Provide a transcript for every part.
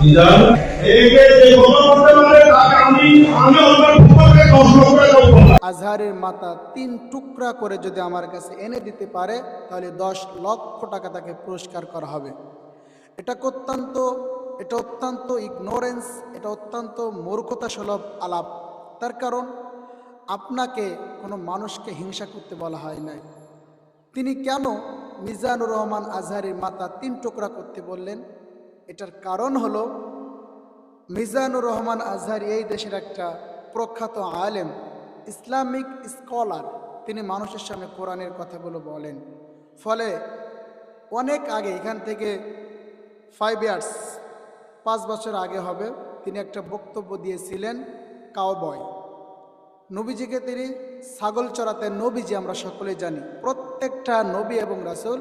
মিজান এই যে কথা বলতে পারে তাকে আমি আমার পক্ষে 10 লক্ষ টাকা উপহার। আজহারের মাথা 3 টুকরা করে যদি আমার কাছে এনে দিতে পারে তাহলে 10 লক্ষ টাকা তাকে পুরস্কার করা হবে। এটা অত্যন্ত ইগনোরেন্স, এটা অত্যন্ত মূর্খতা সুলভ আলাপ। তার কারণ আপনাকে কোনো মানুষকে হিংসা করতে বলা হয় নাই। তিনি কেন মিজানুর রহমান আজহারের মাথা 3 টুকরা করতে বললেন? এটার কারণ হলো মিজানুর রহমান আজহারি এই দেশের একটা প্রখ্যাত আলেম, ইসলামিক স্কলার। তিনি মানুষের সামনে কোরআনের কথাগুলো বলেন। ফলে অনেক আগে, এখান থেকে 5 ইয়ার্স 5 বছর আগে হবে, তিনি একটা বক্তব্য দিয়েছিলেন কাউবয়। নবীজিকে তিনি ছাগল চড়াতে, নবীজি আমরা সকলে জানি, প্রত্যেকটা নবী এবং রাসূল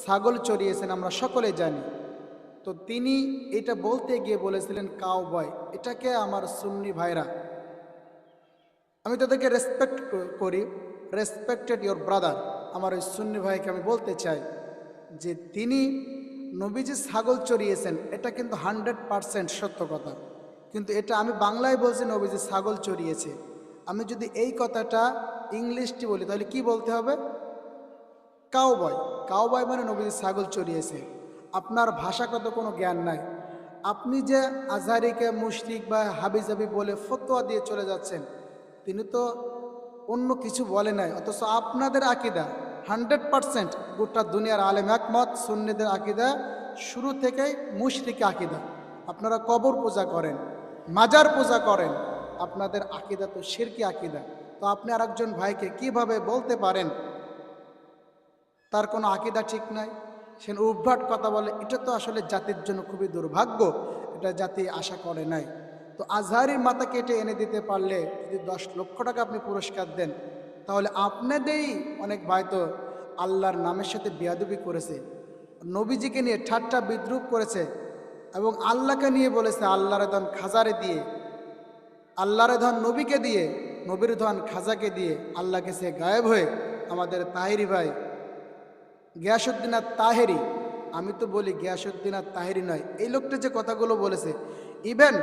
ছাগল চড়িয়েছেন, আমরা সকলে জানি। তো তিনি এটা বলতে গিয়ে বলেছিলেন কাউবয়। এটাকে আমার সুন্নি ভাইরা, আমি তাদেরকে রেসপেক্ট করি, রেসপেক্টেড ইয়োর ব্রাদার, আমার ওই সুন্নি ভাইকে আমি বলতে চাই যে তিনি নবীজি ছাগল চড়িয়েছেন, এটা কিন্তু 100% সত্য কথা। কিন্তু এটা আমি বাংলায় বলছি নবীজি ছাগল চড়িয়েছে। আমি যদি এই কথাটা ইংলিশটি বলি তাহলে কি বলতে হবে? কাউবয়। কাউবয় মানে নবীজি ছাগল চড়িয়েছে। আপনার ভাষাগত কোনো জ্ঞান নাই। আপনি যে আজহারিকে মুশরিক বা হাবিজাবি বলে ফতোয়া দিয়ে চলে যাচ্ছেন, তিনি তো অন্য কিছু বলে নাই। অথচ আপনাদের আকিদা 100% গোটা দুনিয়ার আলেম একমত, সুন্নিদের আকিদা শুরু থেকেই মুশরিক আকিদা। আপনারা কবর পূজা করেন, মাজার পূজা করেন, আপনাদের আকিদা তো শিরকি আকিদা। তো আপনি আরেকজন ভাইকে কিভাবে বলতে পারেন তার কোনো আকিদা ঠিক নাই, সে উদ্ভট কথা বলে? এটা তো আসলে জাতির জন্য খুবই দুর্ভাগ্য, এটা জাতি আশা করে নাই। তো আজহারির মাথা কেটে এনে দিতে পারলে যদি 10 লক্ষ টাকা আপনি পুরস্কার দেন, তাহলে আপনাদেরই অনেক ভাই তো আল্লাহর নামের সাথে বেয়াদবি করেছে, নবীজিকে নিয়ে ঠাট্টা বিদ্রুপ করেছে এবং আল্লাহকে নিয়ে বলেছে আল্লাহর ধন খাজারে দিয়ে, আল্লাহর ধন নবীকে দিয়ে, নবীর ধন খাজাকে দিয়ে আল্লাহকে সে গায়েব হয়ে আমাদের তাহেরি ভাই গিয়াসউদ্দিন আর তাহেরি, আমি তো বলি গিয়াসউদ্দিন আর তাহেরি নয়, এই লোকটা যে কথাগুলো বলেছে, ইভেন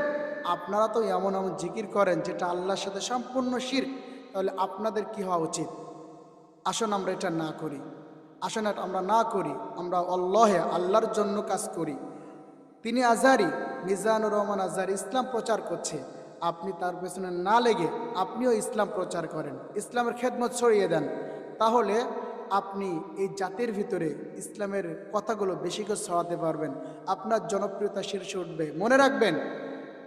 আপনারা তো এমন এমন জিকির করেন যেটা আল্লাহর সাথে সম্পূর্ণ শিরক, তাহলে আপনাদের কি হওয়া উচিত? আসুন আমরা এটা না করি, আসুন আমরা না করি, আমরা আল্লাহর জন্য কাজ করি। তিনি আজহারি, মিজানুর রহমান আজহারি ইসলাম প্রচার করছে, আপনি তার পেছনে না লেগে আপনিও ইসলাম প্রচার করেন, ইসলামের খেদমত ছড়িয়ে দেন, তাহলে আপনি এই জাতির ভিতরে ইসলামের কথাগুলো বেশি করে ছড়াতে পারবেন, আপনার জনপ্রিয়তা শীর্ষে উঠবে। মনে রাখবেন,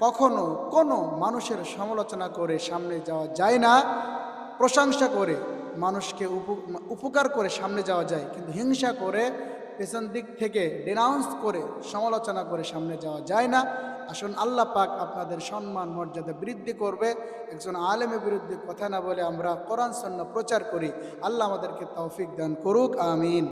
কখনো কোনো মানুষের সমালোচনা করে সামনে যাওয়া যায় না, প্রশংসা করে মানুষকে উপকার করে সামনে যাওয়া যায়, কিন্তু হিংসা করে পেছন দিক থেকে ডেনাউন্স করে সমালোচনা করে সামনে যাওয়া যায় না। আসুন আল্লাহ পাক আপনাদের সম্মান মর্যাদা বৃদ্ধি করবে। একজন আলেমের বিরুদ্ধে কথা না বলে আমরা কোরআন সুন্নাহ প্রচার করি। আল্লাহ আমাদেরকে তৌফিক দান করুক, আমিন।